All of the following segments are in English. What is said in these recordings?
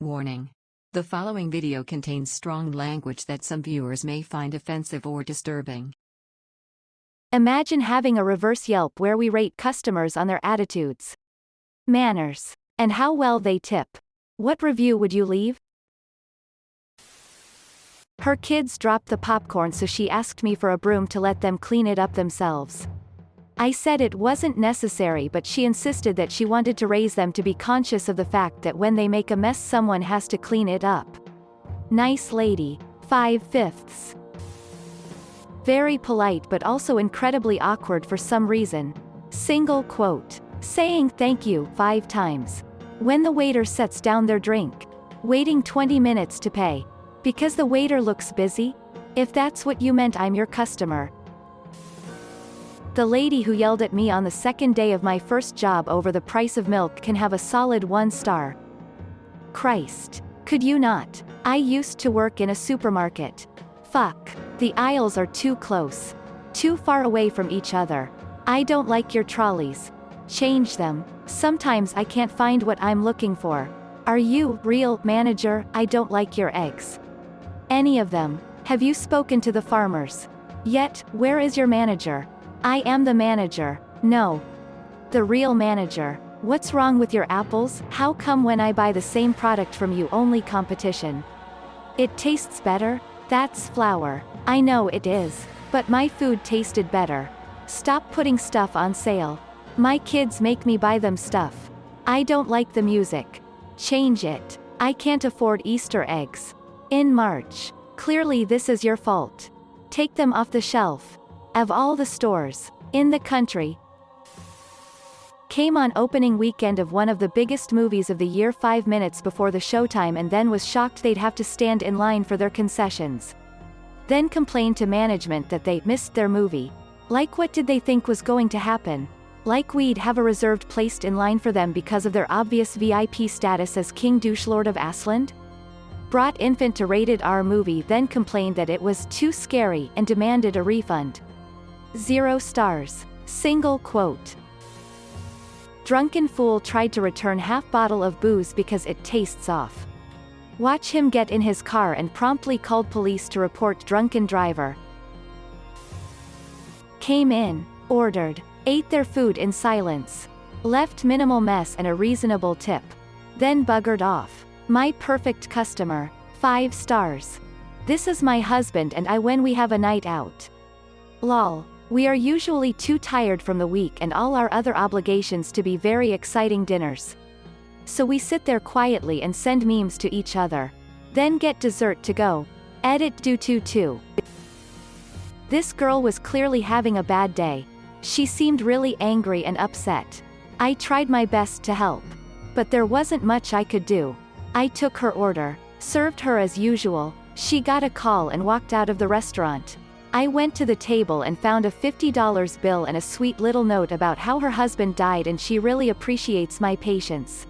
Warning. The following video contains strong language that some viewers may find offensive or disturbing. Imagine having a reverse Yelp where we rate customers on their attitudes, manners, and how well they tip. What review would you leave? Her kids dropped the popcorn, so she asked me for a broom to let them clean it up themselves. I said it wasn't necessary, but she insisted that she wanted to raise them to be conscious of the fact that when they make a mess someone has to clean it up. Nice lady. 5/5. Very polite but also incredibly awkward for some reason. Single quote. Saying thank you 5 times. When the waiter sets down their drink. Waiting 20 minutes to pay. Because the waiter looks busy? If that's what you meant, I'm your customer. The lady who yelled at me on the second day of my first job over the price of milk can have a solid 1 star. Christ. Could you not? I used to work in a supermarket. Fuck. The aisles are too close. Too far away from each other. I don't like your trolleys. Change them. Sometimes I can't find what I'm looking for. Are you real manager? I don't like your eggs. Any of them. Have you spoken to the farmers yet? Where is your manager? I am the manager. No. The real manager. What's wrong with your apples? How come when I buy the same product from you only competition? It tastes better? That's flour. I know it is. But my food tasted better. Stop putting stuff on sale. My kids make me buy them stuff. I don't like the music. Change it. I can't afford Easter eggs. In March. Clearly this is your fault. Take them off the shelf. Of all the stores in the country. Came on opening weekend of one of the biggest movies of the year 5 minutes before the showtime and then was shocked they'd have to stand in line for their concessions. Then complained to management that they missed their movie. Like, what did they think was going to happen? Like we'd have a reserved placed in line for them because of their obvious VIP status as King Douchelord of Asland? Brought infant to rated R movie, then complained that it was too scary and demanded a refund. 0 stars. Single quote. Drunken fool tried to return half bottle of booze because it tastes off. Watch him get in his car and promptly called police to report drunken driver. Came in, ordered, ate their food in silence. Left minimal mess and a reasonable tip. Then buggered off. My perfect customer. 5 stars. This is my husband and I when we have a night out. Lol. We are usually too tired from the week and all our other obligations to be very exciting dinners. So we sit there quietly and send memes to each other. Then get dessert to go. Edit do too. This girl was clearly having a bad day. She seemed really angry and upset. I tried my best to help. But there wasn't much I could do. I took her order, served her as usual. She got a call and walked out of the restaurant. I went to the table and found a $50 bill and a sweet little note about how her husband died and she really appreciates my patience.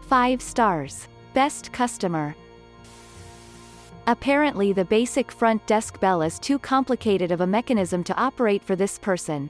5 stars. Best customer. Apparently the basic front desk bell is too complicated of a mechanism to operate for this person.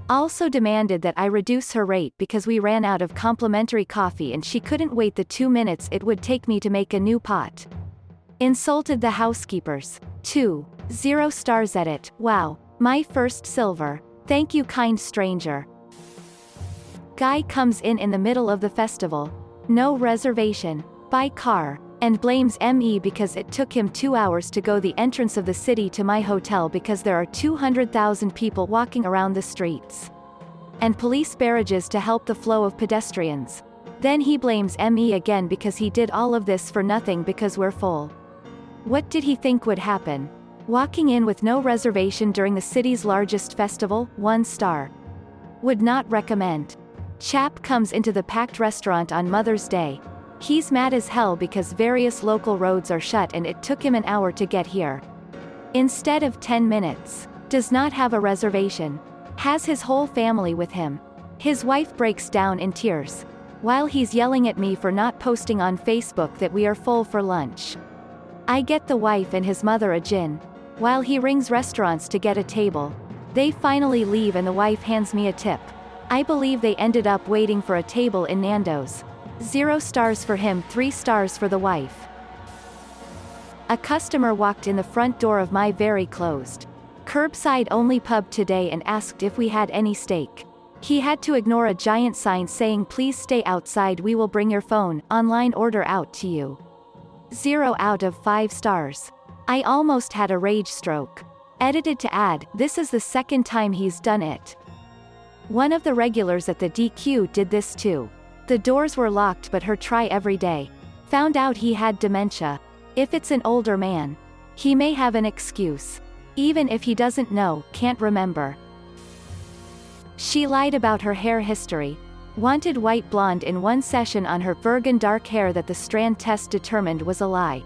Also demanded that I reduce her rate because we ran out of complimentary coffee and she couldn't wait the 2 minutes it would take me to make a new pot. Insulted the housekeepers. 0 stars. Edit. Wow. My first silver. Thank you, kind stranger. Guy comes in the middle of the festival. No reservation. By car. And blames me because it took him 2 hours to go the entrance of the city to my hotel because there are 200,000 people walking around the streets. And police barrages to help the flow of pedestrians. Then he blames me again because he did all of this for nothing because we're full. What did he think would happen? Walking in with no reservation during the city's largest festival? 1 star. Would not recommend. Chap comes into the packed restaurant on Mother's Day. He's mad as hell because various local roads are shut and it took him an hour to get here. Instead of 10 minutes. Does not have a reservation. Has his whole family with him. His wife breaks down in tears. While he's yelling at me for not posting on Facebook that we are full for lunch. I get the wife and his mother a gin. While he rings restaurants to get a table. They finally leave and the wife hands me a tip. I believe they ended up waiting for a table in Nando's. 0 stars for him, 3 stars for the wife. A customer walked in the front door of my very closed, curbside-only pub today and asked if we had any steak. He had to ignore a giant sign saying please stay outside, we will bring your phone, online order out to you. 0 out of 5 stars. I almost had a rage stroke. Edited to add, this is the second time he's done it. One of the regulars at the DQ did this too. The doors were locked but her try every day. Found out he had dementia. If it's an older man, he may have an excuse. Even if he doesn't know, can't remember. She lied about her hair history. Wanted white blonde in one session on her virgin dark hair that the strand test determined was a lie.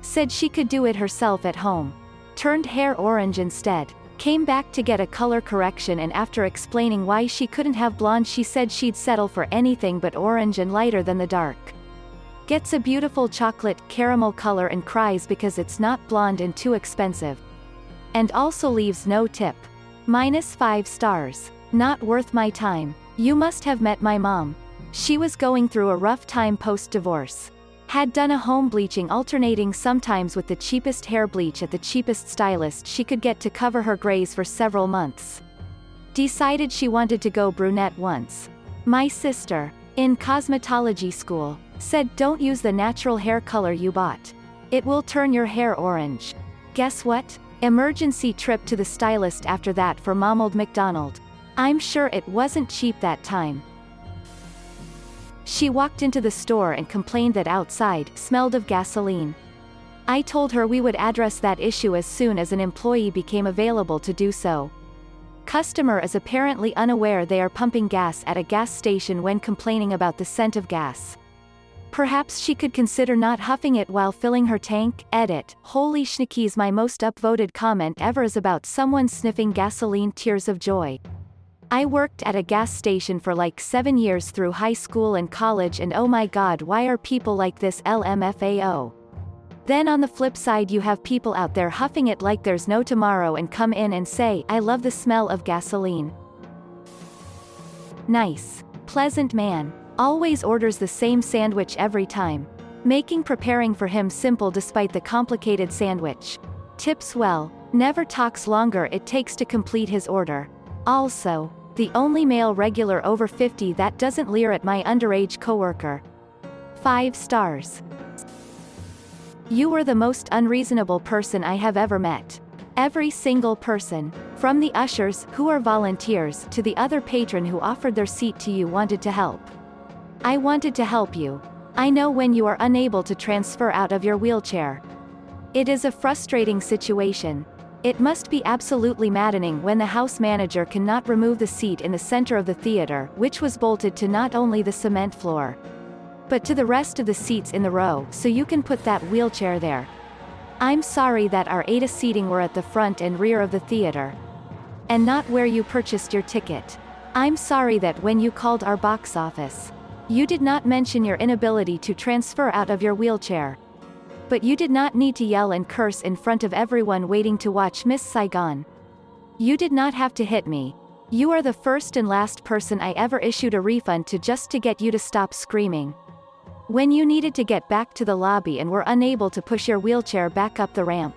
Said she could do it herself at home. Turned hair orange instead. Came back to get a color correction and after explaining why she couldn't have blonde she said she'd settle for anything but orange and lighter than the dark. Gets a beautiful chocolate caramel color and cries because it's not blonde and too expensive. And also leaves no tip. -5 stars. Not worth my time. You must have met my mom. She was going through a rough time post-divorce. Had done a home bleaching alternating sometimes with the cheapest hair bleach at the cheapest stylist she could get to cover her grays for several months. Decided she wanted to go brunette once. My sister, in cosmetology school, said don't use the natural hair color you bought. It will turn your hair orange. Guess what? Emergency trip to the stylist after that for Ronald McDonald. I'm sure it wasn't cheap that time. She walked into the store and complained that outside smelled of gasoline. I told her we would address that issue as soon as an employee became available to do so. Customer is apparently unaware they are pumping gas at a gas station when complaining about the scent of gas. Perhaps she could consider not huffing it while filling her tank. Edit. Holy schnickies, my most upvoted comment ever is about someone sniffing gasoline. Tears of joy. I worked at a gas station for like 7 years through high school and college and oh my god, why are people like this? LMFAO. Then on the flip side you have people out there huffing it like there's no tomorrow and come in and say, I love the smell of gasoline. Nice. Pleasant man. Always orders the same sandwich every time. Making preparing for him simple despite the complicated sandwich. Tips well. Never talks longer it takes to complete his order. Also, the only male regular over 50 that doesn't leer at my underage coworker. 5 stars. You were the most unreasonable person I have ever met. Every single person, from the ushers, who are volunteers, to the other patron who offered their seat to you wanted to help. I wanted to help you. I know when you are unable to transfer out of your wheelchair. It is a frustrating situation. It must be absolutely maddening when the house manager cannot remove the seat in the center of the theater, which was bolted to not only the cement floor, but to the rest of the seats in the row, so you can put that wheelchair there. I'm sorry that our ADA seating were at the front and rear of the theater, and not where you purchased your ticket. I'm sorry that when you called our box office, you did not mention your inability to transfer out of your wheelchair. But you did not need to yell and curse in front of everyone waiting to watch Miss Saigon. You did not have to hit me. You are the first and last person I ever issued a refund to just to get you to stop screaming. When you needed to get back to the lobby and were unable to push your wheelchair back up the ramp.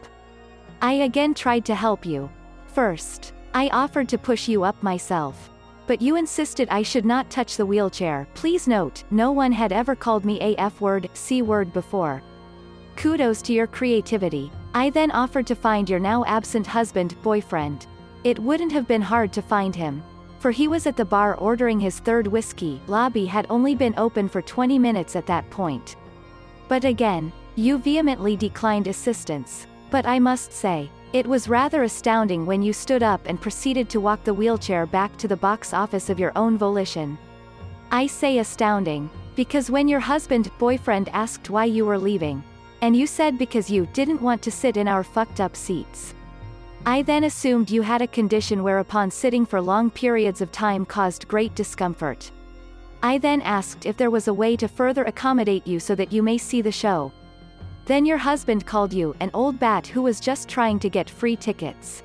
I again tried to help you. First, I offered to push you up myself. But you insisted I should not touch the wheelchair. Please note, no one had ever called me a F-word, C-word before. Kudos to your creativity. I then offered to find your now absent husband, boyfriend. It wouldn't have been hard to find him. For he was at the bar ordering his third whiskey. Lobby had only been open for 20 minutes at that point. But again, you vehemently declined assistance. But I must say, it was rather astounding when you stood up and proceeded to walk the wheelchair back to the box office of your own volition. I say astounding, because when your husband, boyfriend asked why you were leaving, and you said because you didn't want to sit in our fucked up seats. I then assumed you had a condition whereupon sitting for long periods of time caused great discomfort. I then asked if there was a way to further accommodate you so that you may see the show. Then your husband called you an old bat who was just trying to get free tickets.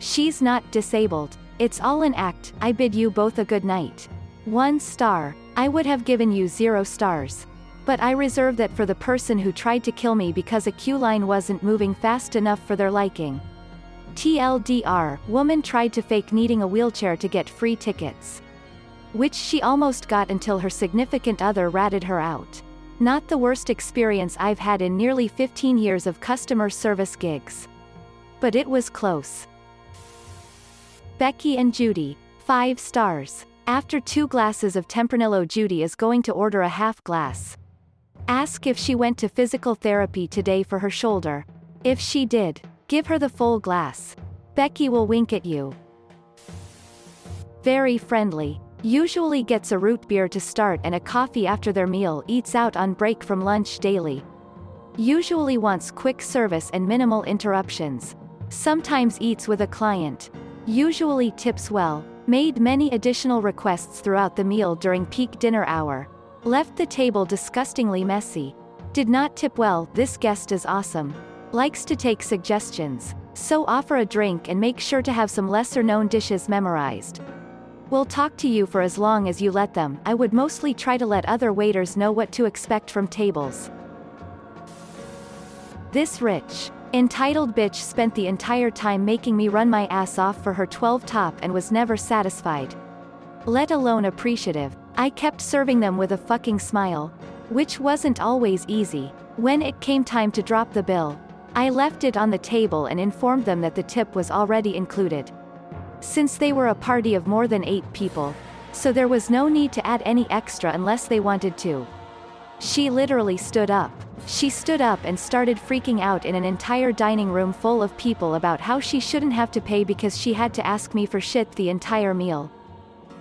She's not disabled. It's all an act. I bid you both a good night. 1 star. I would have given you 0 stars. But I reserve that for the person who tried to kill me because a queue line wasn't moving fast enough for their liking. TLDR, woman tried to fake needing a wheelchair to get free tickets. Which she almost got until her significant other ratted her out. Not the worst experience I've had in nearly 15 years of customer service gigs. But it was close. Becky and Judy, 5 stars. After 2 glasses of Tempranillo, Judy is going to order a half glass. Ask if she went to physical therapy today for her shoulder. If she did, give her the full glass. Becky will wink at you. Very friendly. Usually gets a root beer to start and a coffee after their meal. Eats out on break from lunch daily. Usually wants quick service and minimal interruptions. Sometimes eats with a client. Usually tips well. Made many additional requests throughout the meal during peak dinner hour. Left the table disgustingly messy. Did not tip well. This guest is awesome. Likes to take suggestions. So offer a drink and make sure to have some lesser known dishes memorized. Will talk to you for as long as you let them. I would mostly try to let other waiters know what to expect from tables. This rich, entitled bitch spent the entire time making me run my ass off for her 12 top and was never satisfied. Let alone appreciative. I kept serving them with a fucking smile. Which wasn't always easy. When it came time to drop the bill, I left it on the table and informed them that the tip was already included. Since they were a party of more than 8 people. So there was no need to add any extra unless they wanted to. She literally stood up. She stood up and started freaking out in an entire dining room full of people about how she shouldn't have to pay because she had to ask me for shit the entire meal.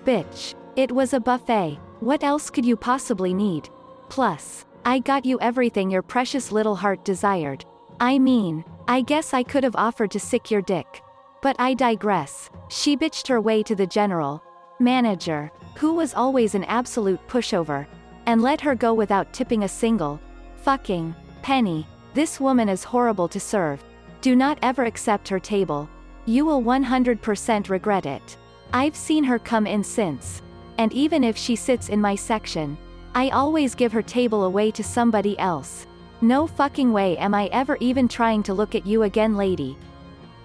Bitch. It was a buffet. What else could you possibly need? Plus, I got you everything your precious little heart desired. I mean, I guess I could have offered to sick your dick. But I digress. She bitched her way to the general manager, who was always an absolute pushover, and let her go without tipping a single fucking penny. This woman is horrible to serve. Do not ever accept her table. You will 100% regret it. I've seen her come in since. And even if she sits in my section, I always give her table away to somebody else. No fucking way am I ever even trying to look at you again, lady.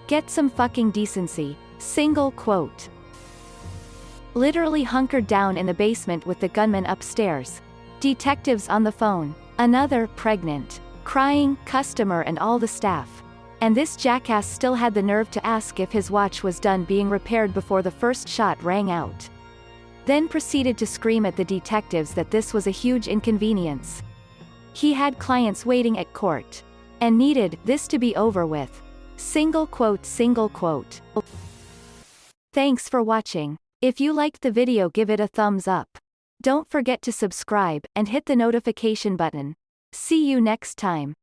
Get some fucking decency. Single quote. Literally hunkered down in the basement with the gunman upstairs. Detectives on the phone. Another pregnant, crying customer and all the staff. And this jackass still had the nerve to ask if his watch was done being repaired before the first shot rang out. Then proceeded to scream at the detectives that this was a huge inconvenience. He had clients waiting at court. And needed this to be over with. Single quote, single quote. Thanks for watching. If you liked the video, give it a thumbs up. Don't forget to subscribe and hit the notification button. See you next time.